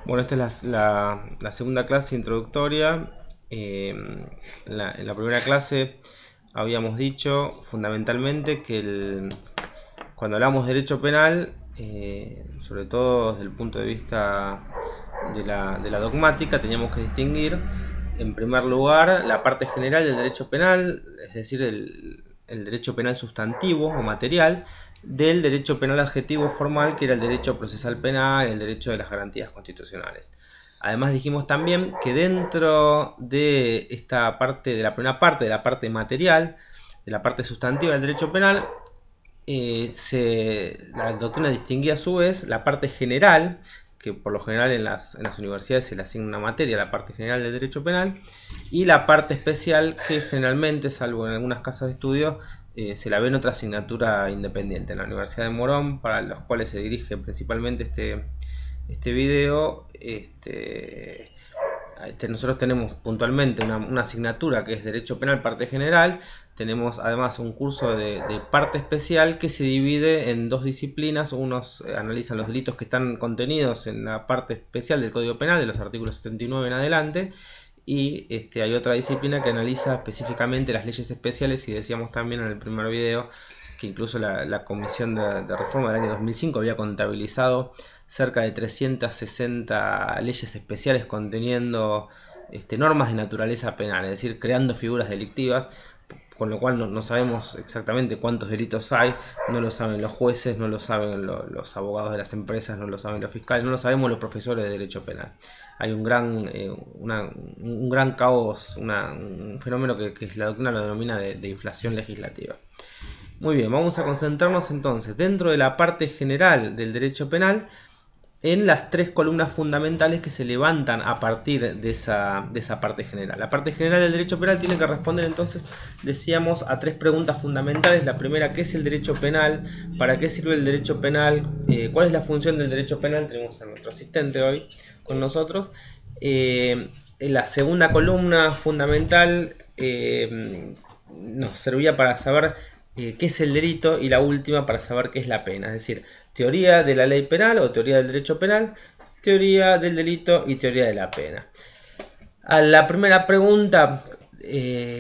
Bueno, esta es la segunda clase introductoria. En la primera clase habíamos dicho fundamentalmente que cuando hablamos de derecho penal, sobre todo desde el punto de vista de la dogmática, teníamos que distinguir en primer lugar la parte general del derecho penal, es decir, el derecho penal sustantivo o material, del derecho penal adjetivo formal, que era el derecho procesal penal, el derecho de las garantías constitucionales. Además dijimos también que dentro de esta parte, de la primera parte, de la parte material, de la parte sustantiva del derecho penal, la doctrina distinguía a su vez la parte general, que por lo general en las universidades se le asigna una materia, la parte general del derecho penal, y la parte especial, que generalmente, salvo en algunas casas de estudio, se la ve en otra asignatura independiente. En la Universidad de Morón, para los cuales se dirige principalmente este video, nosotros tenemos puntualmente una asignatura que es Derecho Penal, parte general. Tenemos además un curso de parte especial que se divide en dos disciplinas. Unos analizan los delitos que están contenidos en la parte especial del Código Penal, de los artículos 79 en adelante, y hay otra disciplina que analiza específicamente las leyes especiales. Y decíamos también en el primer video que incluso la Comisión de Reforma del año 2005 había contabilizado cerca de 360 leyes especiales conteniendo normas de naturaleza penal, es decir, creando figuras delictivas, con lo cual no sabemos exactamente cuántos delitos hay, no lo saben los jueces, no lo saben los abogados de las empresas, no lo saben los fiscales, no lo sabemos los profesores de derecho penal. Hay un gran caos, un fenómeno que la doctrina lo denomina de inflación legislativa. Muy bien, vamos a concentrarnos entonces dentro de la parte general del derecho penal en las tres columnas fundamentales que se levantan a partir de esa parte general. La parte general del derecho penal tiene que responder entonces, decíamos, a tres preguntas fundamentales. La primera, ¿qué es el derecho penal? ¿Para qué sirve el derecho penal? ¿Cuál es la función del derecho penal? Tenemos a nuestro asistente hoy con nosotros. La segunda columna fundamental nos servía para saber qué es el delito, y la última para saber qué es la pena, es decir, teoría de la ley penal o teoría del derecho penal, teoría del delito y teoría de la pena. A la primera pregunta,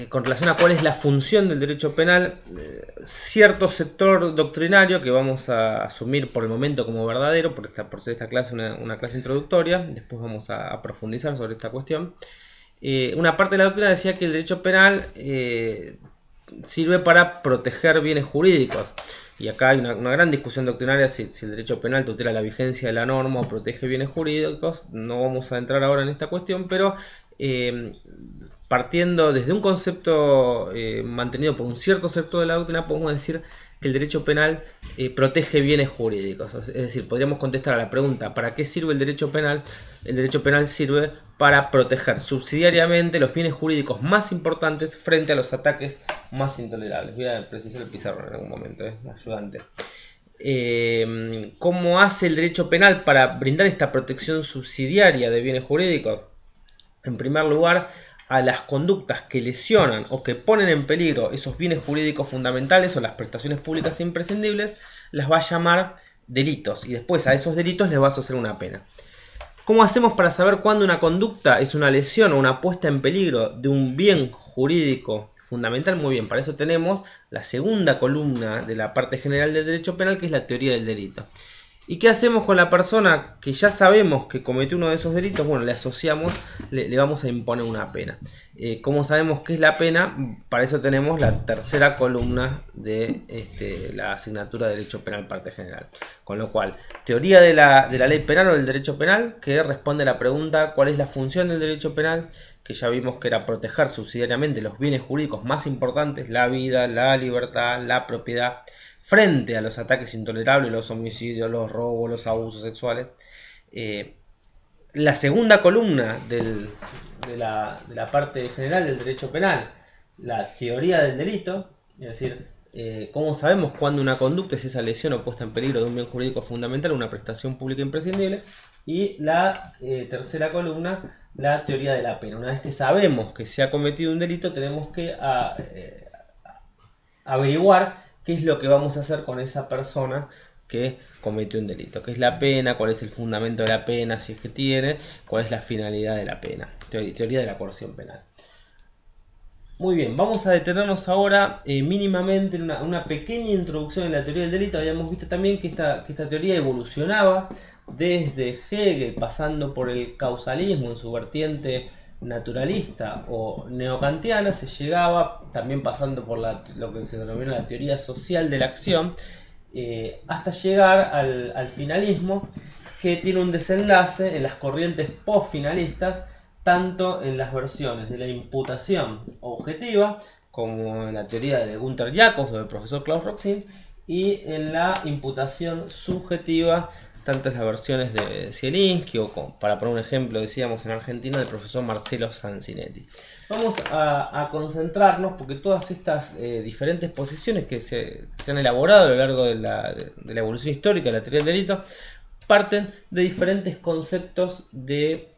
con relación a cuál es la función del derecho penal, cierto sector doctrinario que vamos a asumir por el momento como verdadero, por ser esta clase una clase introductoria, después vamos a profundizar sobre esta cuestión. Una parte de la doctrina decía que el derecho penal sirve para proteger bienes jurídicos. Y acá hay una gran discusión doctrinaria si el derecho penal tutela la vigencia de la norma o protege bienes jurídicos. No vamos a entrar ahora en esta cuestión, pero partiendo desde un concepto mantenido por un cierto sector de la doctrina, podemos decir que el derecho penal protege bienes jurídicos. Es decir, podríamos contestar a la pregunta ¿para qué sirve el derecho penal? El derecho penal sirve para proteger subsidiariamente los bienes jurídicos más importantes frente a los ataques más intolerables. Voy a precisar el pizarrón en algún momento, ayudante. ¿Cómo hace el derecho penal para brindar esta protección subsidiaria de bienes jurídicos? En primer lugar, a las conductas que lesionan o que ponen en peligro esos bienes jurídicos fundamentales o las prestaciones públicas imprescindibles, las va a llamar delitos, y después a esos delitos les va a asociar una pena. ¿Cómo hacemos para saber cuándo una conducta es una lesión o una puesta en peligro de un bien jurídico fundamental? Muy bien, para eso tenemos la segunda columna de la parte general del derecho penal, que es la teoría del delito. ¿Y qué hacemos con la persona que ya sabemos que cometió uno de esos delitos? Bueno, le asociamos, le vamos a imponer una pena. ¿Cómo sabemos qué es la pena? Para eso tenemos la tercera columna de la asignatura de Derecho Penal, parte general. Con lo cual, teoría de la ley penal o del derecho penal, que responde a la pregunta ¿cuál es la función del derecho penal? Que ya vimos que era proteger subsidiariamente los bienes jurídicos más importantes, la vida, la libertad, la propiedad, frente a los ataques intolerables, los homicidios, los robos, los abusos sexuales. La segunda columna de la parte general del derecho penal, la teoría del delito, es decir, cómo sabemos cuándo una conducta es esa lesión o puesta en peligro de un bien jurídico fundamental, una prestación pública imprescindible. Y la tercera columna, la teoría de la pena. Una vez que sabemos que se ha cometido un delito, tenemos que averiguar qué es lo que vamos a hacer con esa persona que cometió un delito. ¿Qué es la pena? ¿Cuál es el fundamento de la pena? Si es que tiene. ¿Cuál es la finalidad de la pena? Teoría de la coerción penal. Muy bien, vamos a detenernos ahora mínimamente en una pequeña introducción en la teoría del delito. Habíamos visto también que esta teoría evolucionaba desde Hegel, pasando por el causalismo en su vertiente naturalista o neokantiana, se llegaba también pasando por lo que se denomina la teoría social de la acción, hasta llegar al finalismo, que tiene un desenlace en las corrientes postfinalistas, tanto en las versiones de la imputación objetiva, como en la teoría de Gunther Jacobs o del profesor Klaus Roxin, y en la imputación subjetiva, tanto en las versiones de Zielinski o, para poner un ejemplo, decíamos en Argentina, del profesor Marcelo Sanzinetti. Vamos a concentrarnos, porque todas estas diferentes posiciones que se han elaborado a lo largo de la evolución histórica de la teoría del delito parten de diferentes conceptos de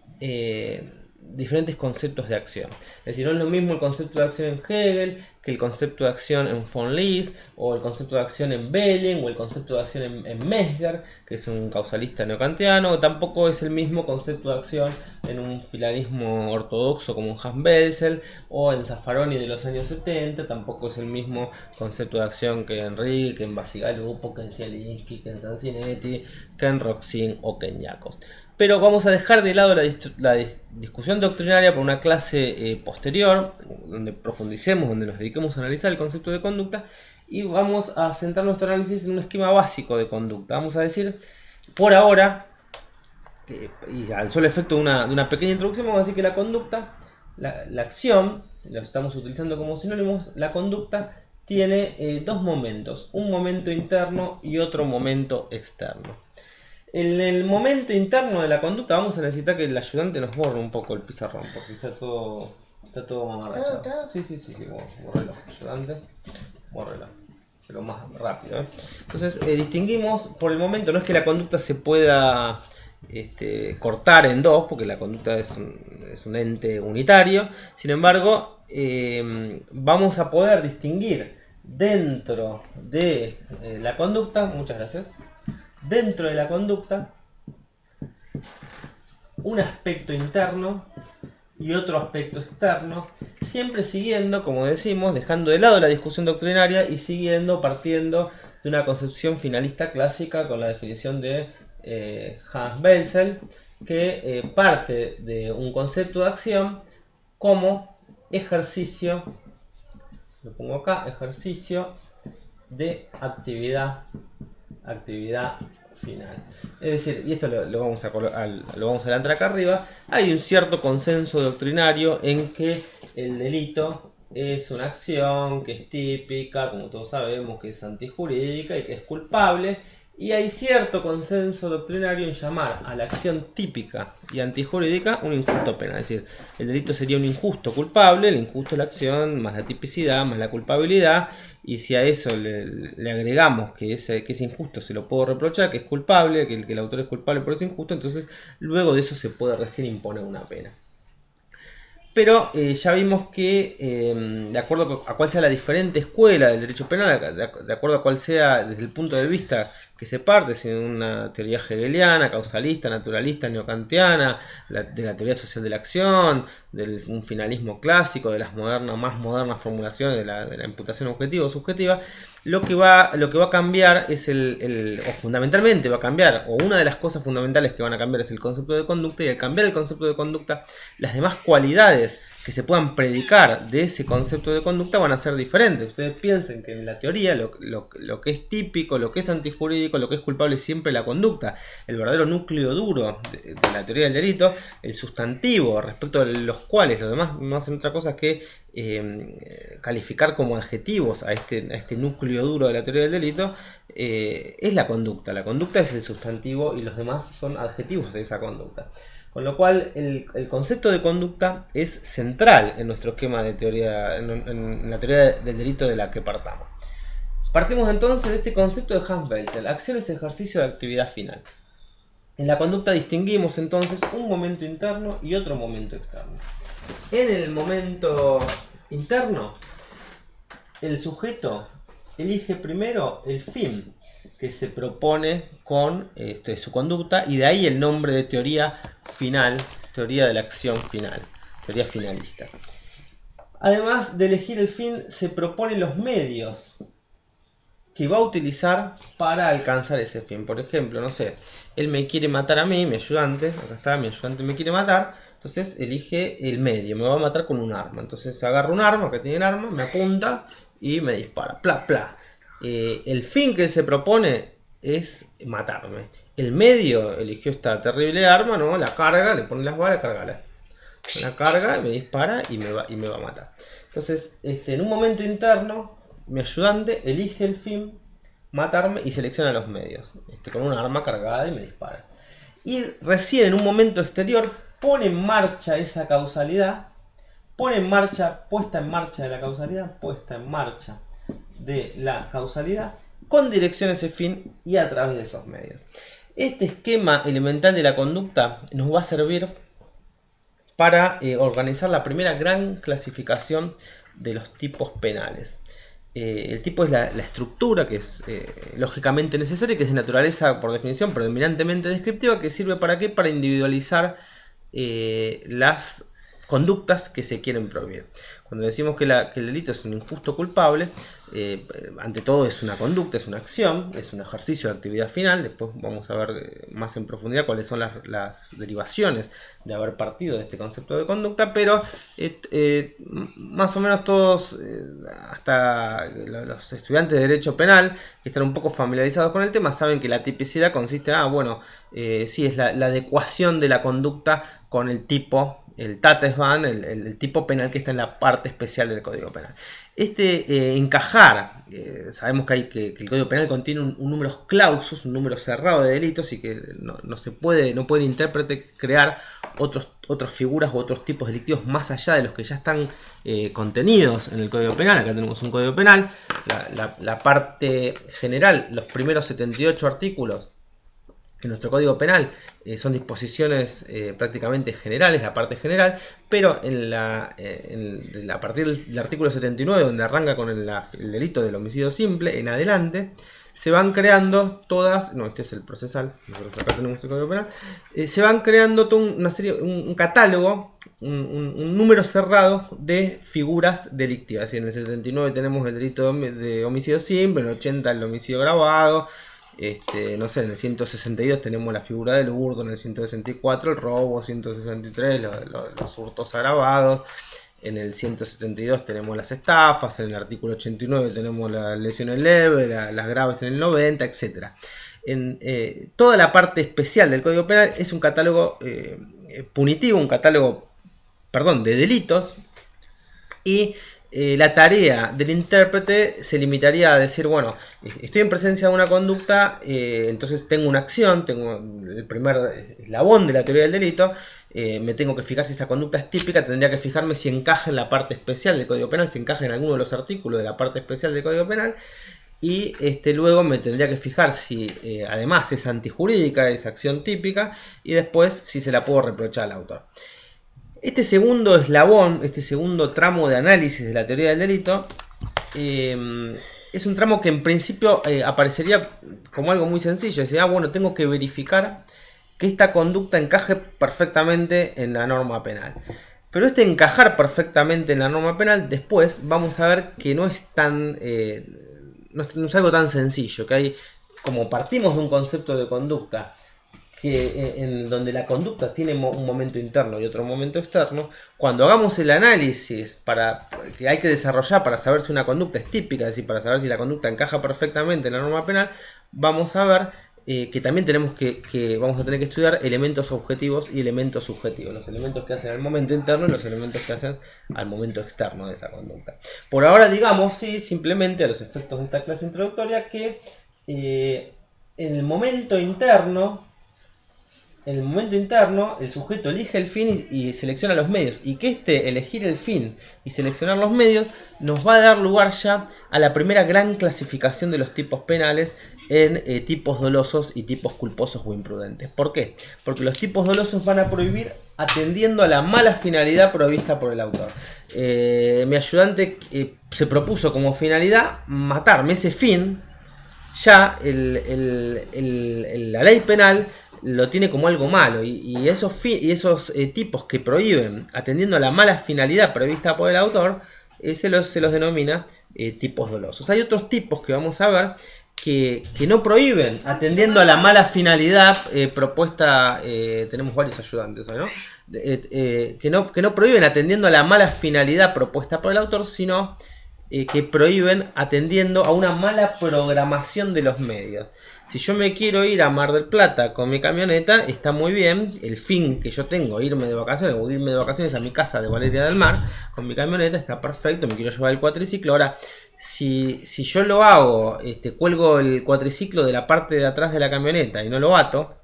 acción. Es decir, no es lo mismo el concepto de acción en Hegel que el concepto de acción en von List, o el concepto de acción en Belling, o el concepto de acción en Mesger, que es un causalista neokantiano, o tampoco es el mismo concepto de acción en un finalismo ortodoxo como en Hans Belzel, o en Zaffaroni de los años 70, tampoco es el mismo concepto de acción que en Rilke, que en Bacigalupo, que en Zielinski, que en Sanzinetti, que en Roxin o que en Jacobs. Pero vamos a dejar de lado la discusión doctrinaria por una clase posterior, donde profundicemos, donde nos dediquemos a analizar el concepto de conducta, y vamos a centrar nuestro análisis en un esquema básico de conducta. Vamos a decir, por ahora, y al solo efecto de una pequeña introducción, vamos a decir que la conducta, la acción, la estamos utilizando como sinónimos, la conducta tiene dos momentos, un momento interno y otro momento externo. En el momento interno de la conducta vamos a necesitar que el ayudante nos borre un poco el pizarrón, porque está todo mamarrachado. ¿Todo? Sí, bórrelo, ayudante, bórrelo, pero más rápido. Entonces distinguimos por el momento, no es que la conducta se pueda cortar en dos, porque la conducta es un ente unitario. Sin embargo, vamos a poder distinguir dentro de la conducta, muchas gracias, dentro de la conducta, un aspecto interno y otro aspecto externo, siempre siguiendo, como decimos, dejando de lado la discusión doctrinaria y partiendo de una concepción finalista clásica con la definición de Hans Belzel, que parte de un concepto de acción como ejercicio, lo pongo acá, ejercicio de actividad final. Es decir, y esto lo vamos a adelantar acá arriba, hay un cierto consenso doctrinario en que el delito es una acción que es típica, como todos sabemos, que es antijurídica y que es culpable, y hay cierto consenso doctrinario en llamar a la acción típica y antijurídica un injusto penal. Es decir, el delito sería un injusto culpable, el injusto es la acción, más la tipicidad, más la culpabilidad, y si a eso le agregamos que es injusto, se lo puedo reprochar, que es culpable, que el autor es culpable por ese injusto, entonces luego de eso se puede recién imponer una pena. Pero ya vimos que de acuerdo a cuál sea la diferente escuela del derecho penal, de acuerdo a cuál sea desde el punto de vista que se parte, si de una teoría hegeliana, causalista, naturalista, neokantiana, de la teoría social de la acción, un finalismo clásico, de las más modernas formulaciones de la imputación objetiva o subjetiva, lo que va a cambiar es o fundamentalmente va a cambiar, o una de las cosas fundamentales que van a cambiar es el concepto de conducta, y al cambiar el concepto de conducta, las demás cualidades que se puedan predicar de ese concepto de conducta van a ser diferentes. Ustedes piensen que en la teoría lo que es típico, lo que es antijurídico, lo que es culpable es siempre la conducta, el verdadero núcleo duro de la teoría del delito, el sustantivo respecto de los cuales los demás no hacen otra cosa que calificar como adjetivos a este núcleo duro de la teoría del delito, es la conducta. La conducta es el sustantivo y los demás son adjetivos de esa conducta. Con lo cual el concepto de conducta es central en nuestro esquema de teoría, en la teoría del delito de la que partamos. Partimos entonces de este concepto de Hans Belzel: acción es ejercicio de actividad final. En la conducta distinguimos entonces un momento interno y otro momento externo. En el momento interno, el sujeto elige primero el fin que se propone con su conducta, y de ahí el nombre de teoría final, teoría de la acción final, teoría finalista. Además de elegir el fin, se proponen los medios que va a utilizar para alcanzar ese fin. Por ejemplo, no sé, él me quiere matar a mí, mi ayudante, acá está, mi ayudante me quiere matar, entonces elige el medio, me va a matar con un arma. Entonces agarra un arma, que tiene el arma, me apunta y me dispara, pla, pla. El fin que él se propone es matarme. El medio eligió esta terrible arma, ¿no? La carga, le pone las balas, cargala. La carga, me dispara y me va a matar. Entonces, en un momento interno, mi ayudante elige el fin, matarme, y selecciona los medios. Con una arma cargada y me dispara. Y recién en un momento exterior pone en marcha esa causalidad, puesta en marcha de la causalidad, con dirección a ese fin y a través de esos medios. Este esquema elemental de la conducta nos va a servir para organizar la primera gran clasificación de los tipos penales. El tipo es la estructura, que es lógicamente necesaria, que es de naturaleza por definición predominantemente descriptiva, que sirve ¿para qué? Para individualizar las conductas que se quieren prohibir. Cuando decimos que el delito es un injusto culpable, ante todo es una conducta, es una acción, es un ejercicio de actividad final. Después vamos a ver más en profundidad cuáles son las derivaciones de haber partido de este concepto de conducta, pero más o menos todos, hasta los estudiantes de derecho penal que están un poco familiarizados con el tema, saben que la tipicidad consiste sí, es la adecuación de la conducta con el tipo, el Tatesban, el tipo penal que está en la parte especial del Código Penal. Encajar, sabemos que el Código Penal contiene un número clausus, un número cerrado de delitos, y que no puede el intérprete crear otras figuras u otros tipos delictivos más allá de los que ya están contenidos en el Código Penal. Acá tenemos un Código Penal, la parte general, los primeros 78 artículos en nuestro Código Penal son disposiciones prácticamente generales, la parte general, pero a partir del artículo 79, donde arranca con el delito del homicidio simple, en adelante, se van creando todas, este es el procesal, nosotros acá tenemos el Código Penal, se van creando toda una serie, un catálogo, un número cerrado de figuras delictivas. Así, en el 79 tenemos el delito de homicidio simple, en el 80 el homicidio agravado, no sé, en el 162 tenemos la figura del hurto, en el 164 el robo, 163 los hurtos agravados, en el 172 tenemos las estafas, en el artículo 89 tenemos las lesiones leves, las graves en el 90, etc. Toda la parte especial del Código Penal es un catálogo punitivo, de delitos, y la tarea del intérprete se limitaría a decir, bueno, estoy en presencia de una conducta, entonces tengo una acción, tengo el primer eslabón de la teoría del delito, me tengo que fijar si esa conducta es típica, tendría que fijarme si encaja en la parte especial del Código Penal, si encaja en alguno de los artículos de la parte especial del Código Penal, y luego me tendría que fijar si además es antijurídica, es acción típica, y después si se la puedo reprochar al autor. Este segundo eslabón, este segundo tramo de análisis de la teoría del delito, es un tramo que en principio aparecería como algo muy sencillo. Decir, bueno, tengo que verificar que esta conducta encaje perfectamente en la norma penal. Pero encajar perfectamente en la norma penal, después vamos a ver que no es algo tan sencillo, que hay, como partimos de un concepto de conducta, en donde la conducta tiene un momento interno y otro momento externo, cuando hagamos el análisis que hay que desarrollar para saber si una conducta es típica, es decir, para saber si la conducta encaja perfectamente en la norma penal, vamos a ver que también vamos a tener que estudiar elementos objetivos y elementos subjetivos, los elementos que hacen al momento interno y los elementos que hacen al momento externo de esa conducta. Por ahora digamos, simplemente a los efectos de esta clase introductoria, que en el momento interno, el sujeto elige el fin y selecciona los medios, y que elegir el fin y seleccionar los medios nos va a dar lugar ya a la primera gran clasificación de los tipos penales en tipos dolosos y tipos culposos o imprudentes. ¿Por qué? Porque los tipos dolosos van a prohibir atendiendo a la mala finalidad provista por el autor. Mi ayudante se propuso como finalidad matarme. Ese fin ya la ley penal lo tiene como algo malo, y esos tipos que prohíben atendiendo a la mala finalidad prevista por el autor, se los denomina tipos dolosos. Hay otros tipos que vamos a ver que no prohíben atendiendo a la mala finalidad propuesta, tenemos varios ayudantes hoy, ¿no? Que no prohíben atendiendo a la mala finalidad propuesta por el autor, sino que prohíben atendiendo a una mala programación de los medios. Si yo me quiero ir a Mar del Plata con mi camioneta, está muy bien, el fin que yo tengo, irme de vacaciones a mi casa de Valeria del Mar, con mi camioneta está perfecto, me quiero llevar el cuatriciclo. Ahora, si yo lo hago, cuelgo el cuatriciclo de la parte de atrás de la camioneta y no lo ato,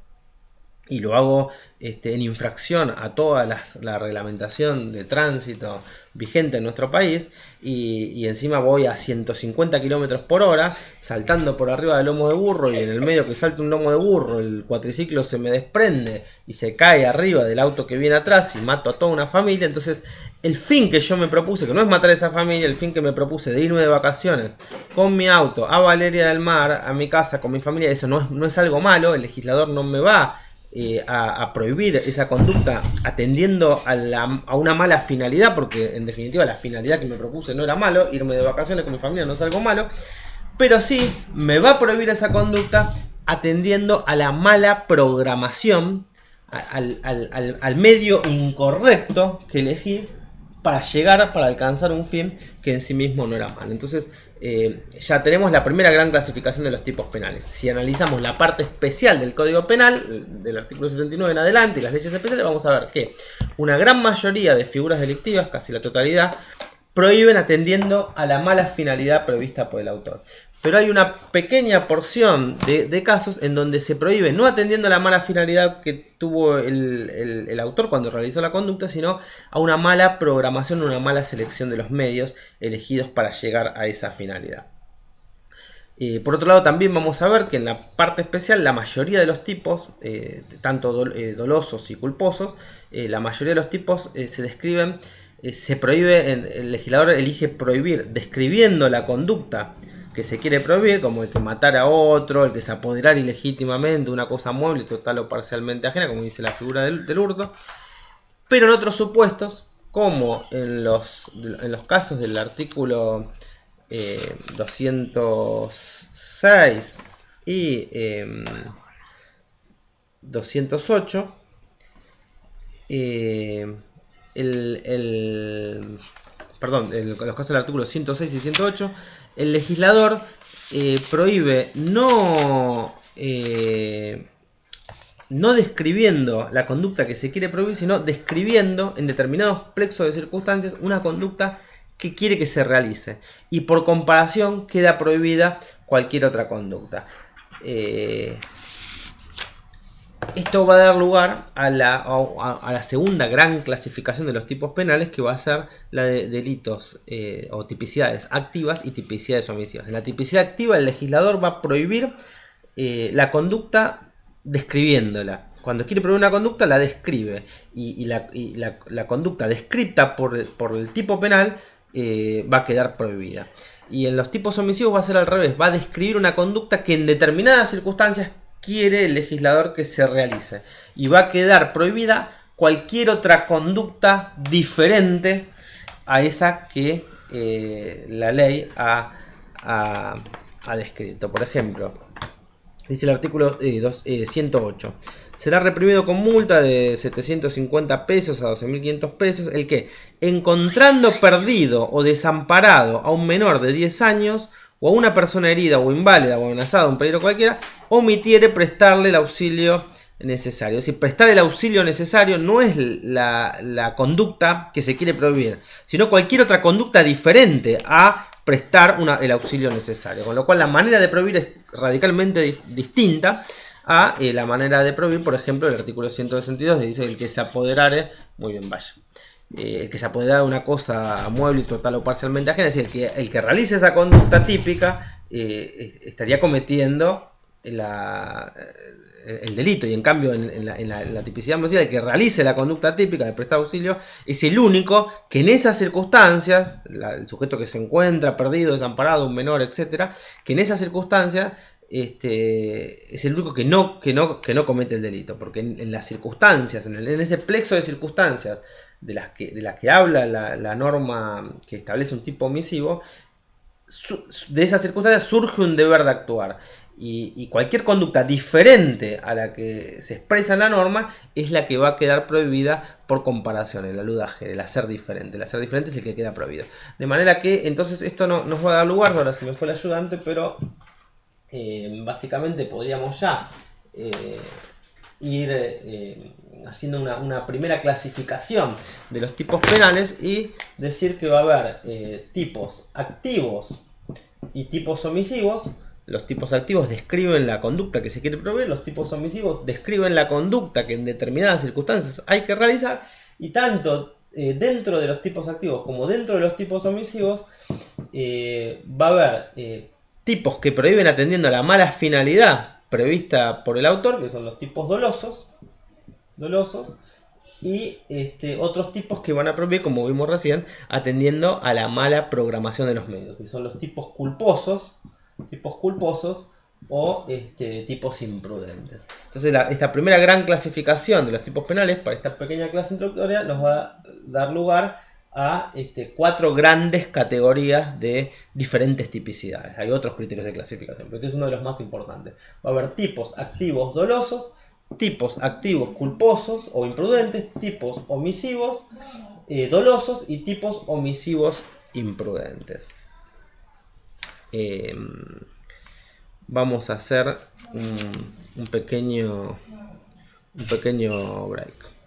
y lo hago en infracción a toda la reglamentación de tránsito vigente en nuestro país, y encima voy a 150 km por hora saltando por arriba del lomo de burro, y en el medio que salta un lomo de burro el cuatriciclo se me desprende y se cae arriba del auto que viene atrás y mato a toda una familia. Entonces el fin que yo me propuse, que no es matar a esa familia, el fin que me propuse de irme de vacaciones con mi auto a Valeria del Mar, a mi casa con mi familia, eso no es algo malo. El legislador no me va a prohibir esa conducta atendiendo a una mala finalidad, porque en definitiva la finalidad que me propuse no era malo, irme de vacaciones con mi familia no es algo malo, pero sí me va a prohibir esa conducta atendiendo a la mala programación, al medio incorrecto que elegí para alcanzar un fin que en sí mismo no era malo. Entonces ya tenemos la primera gran clasificación de los tipos penales. Si analizamos la parte especial del Código Penal, del artículo 79 en adelante y las leyes especiales, vamos a ver que una gran mayoría de figuras delictivas, casi la totalidad, prohíben atendiendo a la mala finalidad prevista por el autor. Pero hay una pequeña porción de casos en donde se prohíbe no atendiendo a la mala finalidad que tuvo el autor cuando realizó la conducta, sino a una mala programación, una mala selección de los medios elegidos para llegar a esa finalidad. Por otro lado, también vamos a ver que en la parte especial la mayoría de los tipos, tanto dolosos y culposos, la mayoría de los tipos se describen, se prohíbe, el legislador elige prohibir describiendo la conducta que se quiere prohibir, como el que matar a otro, el que se apoderar ilegítimamente una cosa mueble, total o parcialmente ajena, como dice la figura del hurto. Pero en otros supuestos, como en los casos del artículo 206 y 208, los casos del artículo 106 y 108, el legislador prohíbe no describiendo la conducta que se quiere prohibir, sino describiendo en determinados plexos de circunstancias una conducta que quiere que se realice, y por comparación queda prohibida cualquier otra conducta. Esto va a dar lugar a la segunda gran clasificación de los tipos penales, que va a ser la de delitos o tipicidades activas y tipicidades omisivas. En la tipicidad activa, el legislador va a prohibir la conducta describiéndola. Cuando quiere prohibir una conducta, la describe, y la conducta descrita por el tipo penal va a quedar prohibida. Y en los tipos omisivos va a ser al revés, va a describir una conducta que en determinadas circunstancias quiere el legislador que se realice, y va a quedar prohibida cualquier otra conducta diferente a esa que la ley ha descrito. Por ejemplo, dice el artículo 108, será reprimido con multa de 750 pesos a 12.500 pesos el que, encontrando perdido o desamparado a un menor de 10 años o a una persona herida o inválida o amenazada o un peligro cualquiera, omitiere prestarle el auxilio necesario. Es decir, prestar el auxilio necesario no es la conducta que se quiere prohibir, sino cualquier otra conducta diferente a prestar el auxilio necesario. Con lo cual la manera de prohibir es radicalmente distinta a la manera de prohibir, por ejemplo, el artículo 162, que dice el que se apoderare, muy bien, vaya. El que se apodera de una cosa mueble, total o parcialmente ajena, es decir, el que realice esa conducta típica estaría cometiendo el delito, y en cambio en la tipicidad omisiva, el que realice la conducta típica de prestar auxilio es el único que en esas circunstancias, el sujeto que se encuentra perdido, desamparado, un menor, etcétera, que en esas circunstancias es el único que no comete el delito, porque en las circunstancias, en ese plexo de circunstancias de las que habla la norma que establece un tipo omisivo, de esas circunstancias surge un deber de actuar. Y cualquier conducta diferente a la que se expresa en la norma es la que va a quedar prohibida por comparación, el aludaje, el hacer diferente. El hacer diferente es el que queda prohibido. De manera que entonces esto no nos va a dar lugar, ahora se me fue el ayudante, pero básicamente podríamos ya ir haciendo una primera clasificación de los tipos penales y decir que va a haber tipos activos y tipos omisivos. Los tipos activos describen la conducta que se quiere prohibir, los tipos omisivos describen la conducta que en determinadas circunstancias hay que realizar, y tanto dentro de los tipos activos como dentro de los tipos omisivos va a haber tipos que prohíben atendiendo a la mala finalidad prevista por el autor, que son los tipos dolosos, y otros tipos que van a prohibir, como vimos recién, atendiendo a la mala programación de los medios, que son los tipos culposos o tipos imprudentes. Entonces esta primera gran clasificación de los tipos penales para esta pequeña clase introductoria nos va a dar lugar a 4 grandes categorías de diferentes tipicidades. Hay otros criterios de clasificación, pero este es uno de los más importantes. Va a haber tipos activos dolosos, tipos activos culposos o imprudentes, tipos omisivos dolosos y tipos omisivos imprudentes. Vamos a hacer un pequeño break.